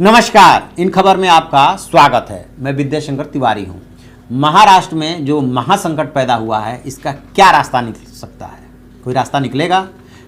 नमस्कार, इन खबर में आपका स्वागत है। मैं विद्याशंकर तिवारी हूं। महाराष्ट्र में जो महासंकट पैदा हुआ है, इसका क्या रास्ता निकल सकता है? कोई रास्ता निकलेगा?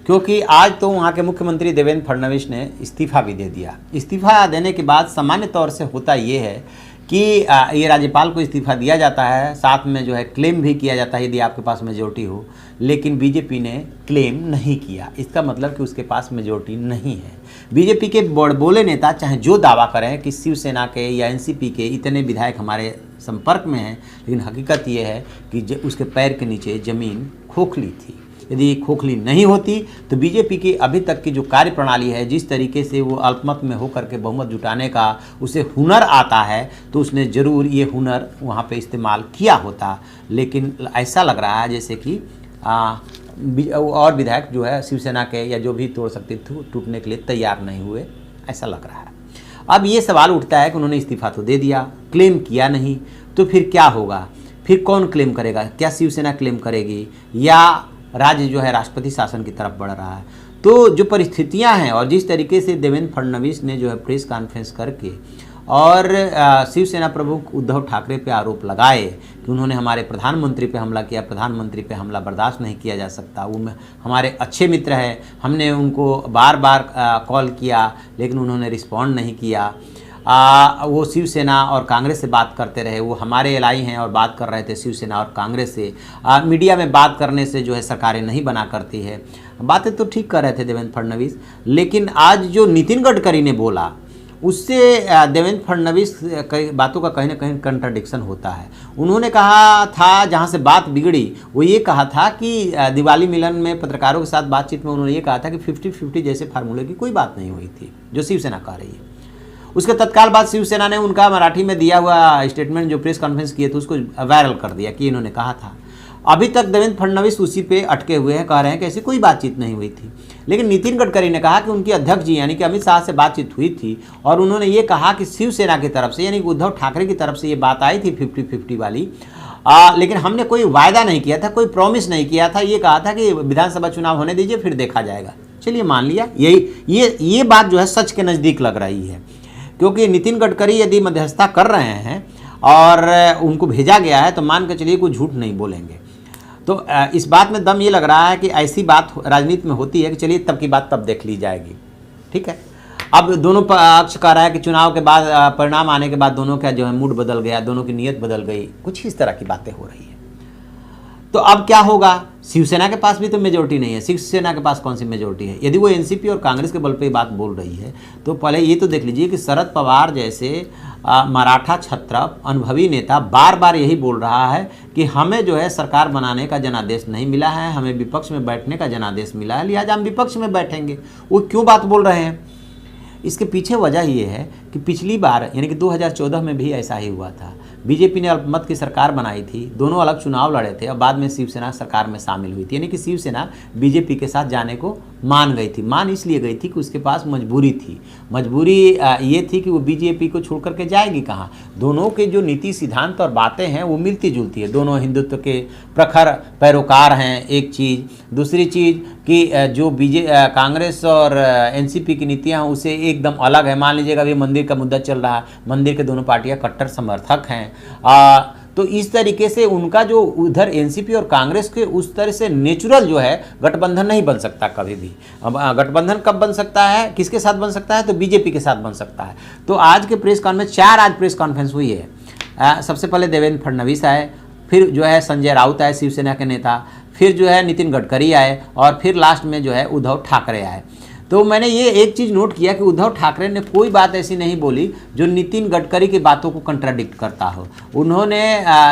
क्योंकि आज तो वहां के मुख्यमंत्री देवेंद्र फडणवीस ने इस्तीफा भी दे दिया। इस्तीफा देने के बाद सामान्य तौर से होता ये है कि ये राज्यपाल को इस्तीफा दिया जाता है, साथ में जो है क्लेम भी किया जाता है यदि आपके पास मेजोरिटी हो। लेकिन बीजेपी ने क्लेम नहीं किया। इसका मतलब कि उसके पास मेजोरिटी नहीं है। बीजेपी के बड़बोले नेता चाहे जो दावा करें कि शिवसेना के या एनसीपी के इतने विधायक हमारे संपर्क में हैं, लेकिन हकीकत ये है कि उसके पैर के नीचे ज़मीन खोखली थी। यदि खोखली नहीं होती तो बीजेपी की अभी तक की जो कार्यप्रणाली है, जिस तरीके से वो अल्पमत में होकर के बहुमत जुटाने का उसे हुनर आता है, तो उसने ज़रूर ये हुनर वहाँ पे इस्तेमाल किया होता। लेकिन ऐसा लग रहा है जैसे कि और विधायक जो है शिवसेना के या जो भी तोड़ सकते थे टूटने के लिए तैयार नहीं हुए, ऐसा लग रहा है। अब ये सवाल उठता है कि उन्होंने इस्तीफा तो दे दिया, क्लेम किया नहीं, तो फिर क्या होगा? फिर कौन क्लेम करेगा? क्या शिवसेना क्लेम करेगी या राज्य जो है राष्ट्रपति शासन की तरफ बढ़ रहा है? तो जो परिस्थितियां हैं और जिस तरीके से देवेंद्र फडणवीस ने जो है प्रेस कॉन्फ्रेंस करके और शिवसेना प्रमुख उद्धव ठाकरे पे आरोप लगाए कि उन्होंने हमारे प्रधानमंत्री पे हमला किया, प्रधानमंत्री पे हमला बर्दाश्त नहीं किया जा सकता, वो हमारे अच्छे मित्र हैं, हमने उनको बार बार कॉल किया लेकिन उन्होंने रिस्पॉन्ड नहीं किया। वो शिवसेना और कांग्रेस से बात करते रहे, वो हमारे एलाई हैं और बात कर रहे थे शिवसेना और कांग्रेस से। मीडिया में बात करने से जो है सरकारें नहीं बना करती है। बातें तो ठीक कर रहे थे देवेंद्र फडणवीस, लेकिन आज जो नितिन गडकरी ने बोला उससे देवेंद्र फडणवीस कई बातों का कहीं ना कहीं कंट्राडिक्शन होता है। उन्होंने कहा था, जहां से बात बिगड़ी वो ये कहा था कि दिवाली मिलन में पत्रकारों के साथ बातचीत में उन्होंने ये कहा था कि 50-50 जैसे फार्मूले की कोई बात नहीं हुई थी जो शिवसेना कह रही है। उसके तत्काल बाद शिवसेना ने उनका मराठी में दिया हुआ स्टेटमेंट जो प्रेस कॉन्फ्रेंस किए थे उसको वायरल कर दिया कि इन्होंने कहा था। अभी तक देवेंद्र फडणवीस उसी पे अटके हुए हैं, कह रहे हैं कि ऐसी कोई बातचीत नहीं हुई थी। लेकिन नितिन गडकरी ने कहा कि उनकी अध्यक्ष जी यानी कि अमित शाह से बातचीत हुई थी और उन्होंने ये कहा कि शिवसेना की तरफ से यानी कि उद्धव ठाकरे की तरफ से ये बात आई थी 50-50 वाली, लेकिन हमने कोई वायदा नहीं किया था, कोई प्रॉमिस नहीं किया था। ये कहा था कि विधानसभा चुनाव होने दीजिए फिर देखा जाएगा। चलिए मान लिया, यही ये बात जो है सच के नज़दीक लग रही है, क्योंकि नितिन गडकरी यदि मध्यस्थता कर रहे हैं और उनको भेजा गया है तो मान के चलिए कोई झूठ नहीं बोलेंगे। तो इस बात में दम ये लग रहा है कि ऐसी बात राजनीति में होती है कि चलिए तब की बात तब देख ली जाएगी। ठीक है, अब दोनों पक्ष कह रहा है कि चुनाव के बाद परिणाम आने के बाद दोनों का जो है मूड बदल गया, दोनों की नीयत बदल गई, कुछ इस तरह की बातें हो रही है। तो अब क्या होगा? शिवसेना के पास भी तो मेजोरिटी नहीं है। शिवसेना के पास कौन सी मेजोरिटी है? यदि वो एनसीपी और कांग्रेस के बल पे बात बोल रही है तो पहले ये तो देख लीजिए कि शरद पवार जैसे मराठा क्षत्रप अनुभवी नेता बार बार यही बोल रहा है कि हमें जो है सरकार बनाने का जनादेश नहीं मिला है, हमें विपक्ष में बैठने का जनादेश मिला है, लिहाजा हम विपक्ष में बैठेंगे। वो क्यों बात बोल रहे हैं? इसके पीछे वजह ये है कि पिछली बार यानी कि 2014 में भी ऐसा ही हुआ था। बीजेपी ने अल्पमत की सरकार बनाई थी, दोनों अलग चुनाव लड़े थे और बाद में शिवसेना सरकार में शामिल हुई थी। यानी कि शिवसेना बीजेपी के साथ जाने को मान गई थी। मान इसलिए गई थी कि उसके पास मजबूरी थी। मजबूरी ये थी कि वो बीजेपी को छोड़ करके जाएगी कहाँ। दोनों के जो नीति सिद्धांत और बातें हैं वो मिलती जुलती है। दोनों हिंदुत्व के प्रखर पैरोकार हैं, एक चीज़। दूसरी चीज़ कि जो कांग्रेस और एनसीपी की नीतियाँ हैं उसे एकदम अलग है। मान लीजिएगा अभी मंदिर का मुद्दा चल रहा है, मंदिर के दोनों पार्टियां कट्टर समर्थक हैं। तो इस तरीके से उनका जो उधर एनसीपी और कांग्रेस के उस तरह से नेचुरल जो है गठबंधन नहीं बन सकता कभी भी। अब गठबंधन कब बन सकता है, किसके साथ बन सकता है? तो बीजेपी के साथ बन सकता है। तो आज के प्रेस कॉन्फ्रेंस 4 आज प्रेस कॉन्फ्रेंस हुई है। सबसे पहले देवेंद्र फडणवीस आए, फिर जो है संजय राउत आए शिवसेना के नेता, फिर जो है नितिन गडकरी आए और फिर लास्ट में जो है उद्धव ठाकरे आए। तो मैंने ये एक चीज़ नोट किया कि उद्धव ठाकरे ने कोई बात ऐसी नहीं बोली जो नितिन गडकरी की बातों को कंट्राडिक्ट करता हो। उन्होंने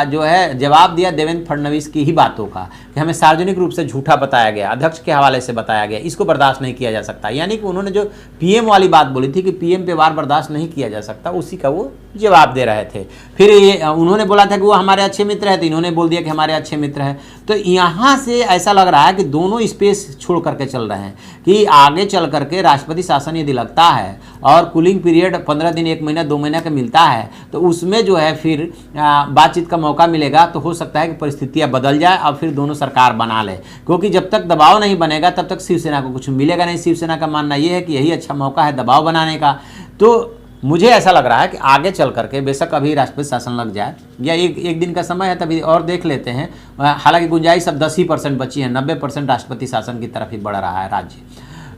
जो है जवाब दिया देवेंद्र फडणवीस की ही बातों का कि हमें सार्वजनिक रूप से झूठा बताया गया, अध्यक्ष के हवाले से बताया गया, इसको बर्दाश्त नहीं किया जा सकता। यानी कि उन्होंने जो पीएम वाली बात बोली थी कि पीएम पे वार बर्दाश्त नहीं किया जा सकता, उसी का वो जवाब दे रहे थे। फिर ये उन्होंने बोला था कि वो हमारे अच्छे मित्र हैं, तो इन्होंने बोल दिया कि हमारे अच्छे मित्र हैं। तो यहाँ से ऐसा लग रहा है कि दोनों स्पेस छोड़ करके चल रहे हैं कि आगे चल करके राष्ट्रपति शासन यदि लगता है और कूलिंग पीरियड 15 दिन, 1 महीना, 2 महीना का मिलता है तो उसमें जो है फिर बातचीत का मौका मिलेगा। तो हो सकता है कि परिस्थितियाँ बदल जाए और फिर दोनों सरकार बना ले, क्योंकि जब तक दबाव नहीं बनेगा तब तक शिवसेना को कुछ मिलेगा नहीं। शिवसेना का मानना यह है कि यही अच्छा मौका है दबाव बनाने का। तो मुझे ऐसा लग रहा है कि आगे चल करके बेशक अभी राष्ट्रपति शासन लग जाए या एक दिन का समय है तभी और देख लेते हैं, हालांकि गुंजाइश अब 10 ही % बची है, 90% राष्ट्रपति शासन की तरफ ही बढ़ रहा है राज्य,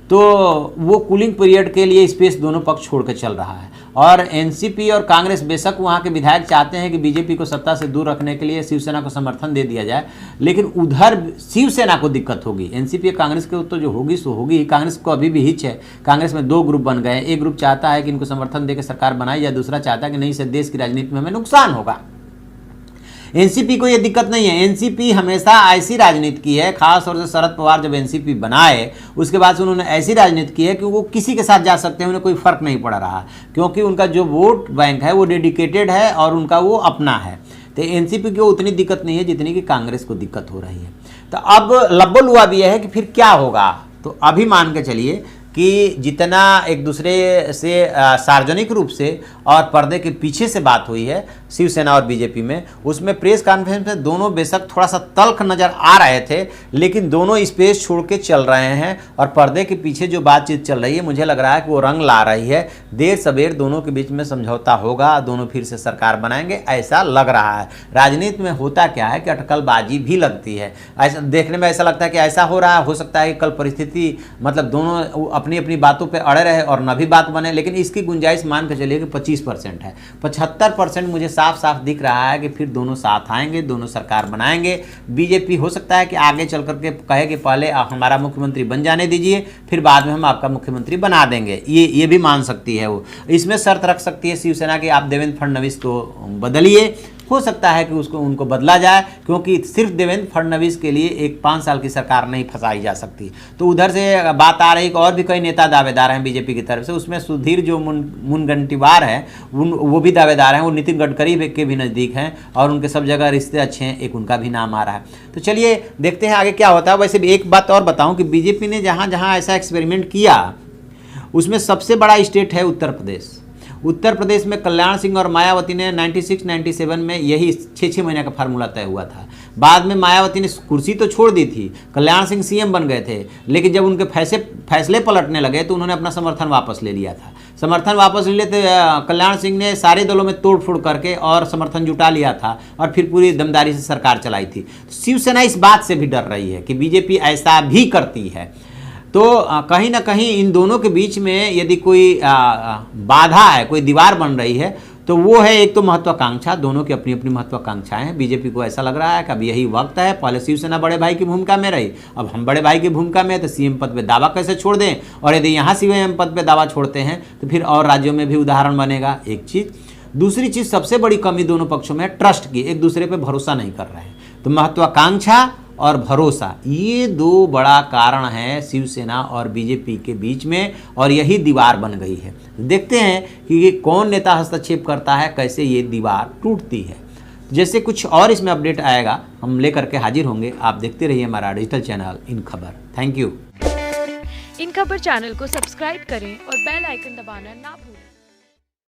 तो वो कूलिंग पीरियड के लिए स्पेस दोनों पक्ष छोड़ के चल रहा है। और एनसीपी और कांग्रेस बेशक वहाँ के विधायक चाहते हैं कि बीजेपी को सत्ता से दूर रखने के लिए शिवसेना को समर्थन दे दिया जाए, लेकिन उधर शिवसेना को दिक्कत होगी। एनसीपी और कांग्रेस के तो जो होगी सो होगी, कांग्रेस को अभी भी हिच है। कांग्रेस में 2 ग्रुप बन गए, एक ग्रुप चाहता है कि इनको समर्थन देकर सरकार बनाई जाए, दूसरा चाहता है कि नहीं, इससे देश की राजनीति में हमें नुकसान होगा। एनसीपी को ये दिक्कत नहीं है। एनसीपी हमेशा ऐसी राजनीति की है, खास तौर से शरद पवार जब एनसीपी बनाए उसके बाद से उन्होंने ऐसी राजनीति की है कि वो किसी के साथ जा सकते हैं, उन्हें कोई फर्क नहीं पड़ रहा, क्योंकि उनका जो वोट बैंक है वो डेडिकेटेड है और उनका वो अपना है। तो एनसीपी को उतनी दिक्कत नहीं है जितनी कि कांग्रेस को दिक्कत हो रही है। तो अब लब्बो-लुआ भी है कि फिर क्या होगा। तो अभी मान के चलिए कि जितना एक दूसरे से सार्वजनिक रूप से और पर्दे के पीछे से बात हुई है शिवसेना और बीजेपी में, उसमें प्रेस कॉन्फ्रेंस में दोनों बेशक थोड़ा सा तल्ख नज़र आ रहे थे, लेकिन दोनों स्पेस छोड़ के चल रहे हैं और पर्दे के पीछे जो बातचीत चल रही है मुझे लग रहा है कि वो रंग ला रही है। देर सवेर दोनों के बीच में समझौता होगा, दोनों फिर से सरकार बनाएंगे, ऐसा लग रहा है। राजनीति में होता क्या है कि अटकलबाजी भी लगती है, ऐसा देखने में ऐसा लगता है कि ऐसा हो रहा है, हो सकता है कि कल परिस्थिति मतलब दोनों अपनी अपनी बातों पे अड़े रहे और न भी बात बने, लेकिन इसकी गुंजाइश मान के चलिए कि 25% है। 75% मुझे साफ साफ दिख रहा है कि फिर दोनों साथ आएंगे, दोनों सरकार बनाएंगे। बीजेपी हो सकता है कि आगे चल करके कहे कि पहले आप हमारा मुख्यमंत्री बन जाने दीजिए, फिर बाद में हम आपका मुख्यमंत्री बना देंगे, ये भी मान सकती है। वो इसमें शर्त रख सकती है शिवसेना की, आप देवेंद्र फडणवीस को बदलिए। हो सकता है कि उनको बदला जाए, क्योंकि सिर्फ देवेंद्र फडणवीस के लिए एक 5 साल की सरकार नहीं फंसाई जा सकती। तो उधर से बात आ रही कि और भी कई नेता दावेदार हैं बीजेपी की तरफ से, उसमें सुधीर जो मुनगंटीवार हैं वो भी दावेदार हैं, वो नितिन गडकरी के भी नज़दीक हैं और उनके सब जगह रिश्ते अच्छे हैं, एक उनका भी नाम आ रहा है। तो चलिए देखते हैं आगे क्या होता है। वैसे भी एक बात और बताऊँ कि बीजेपी ने जहाँ जहाँ ऐसा एक्सपेरिमेंट किया उसमें सबसे बड़ा स्टेट है उत्तर प्रदेश। उत्तर प्रदेश में कल्याण सिंह और मायावती ने 96-97 में यही 6-6 महीने का फार्मूला तय हुआ था। बाद में मायावती ने कुर्सी तो छोड़ दी थी, कल्याण सिंह सीएम बन गए थे, लेकिन जब उनके फैसले पलटने लगे तो उन्होंने अपना समर्थन वापस ले लिया था। समर्थन वापस ले लेते कल्याण सिंह ने सारे दलों में तोड़फोड़ करके और समर्थन जुटा लिया था और फिर पूरी दमदारी से सरकार चलाई थी। शिवसेना इस बात से भी डर रही है कि बीजेपी ऐसा भी करती है। तो कहीं ना कहीं इन दोनों के बीच में यदि कोई बाधा है, कोई दीवार बन रही है, तो वो है एक तो महत्वाकांक्षा। दोनों की अपनी अपनी महत्वाकांक्षाएं हैं। बीजेपी को ऐसा लग रहा है कि अब यही वक्त है, पहले शिवसेना बड़े भाई की भूमिका में रही, अब हम बड़े भाई की भूमिका में, तो सीएम पद पे दावा कैसे छोड़ दें, और यदि यहाँ सीएम पद पे दावा छोड़ते हैं तो फिर और राज्यों में भी उदाहरण बनेगा। एक चीज़, दूसरी चीज़ सबसे बड़ी कमी दोनों पक्षों में ट्रस्ट की, एक दूसरे पर भरोसा नहीं कर रहे हैं। तो महत्वाकांक्षा और भरोसा, ये 2 बड़ा कारण है शिवसेना और बीजेपी के बीच में, और यही दीवार बन गई है। देखते हैं कि कौन नेता हस्तक्षेप करता है, कैसे ये दीवार टूटती है। जैसे कुछ और इसमें अपडेट आएगा हम लेकर के हाजिर होंगे। आप देखते रहिए हमारा डिजिटल चैनल इन खबर। Thank you. इन खबर चैनल को सब्सक्राइब करें और बेल आइकन दबाना ना भूलें।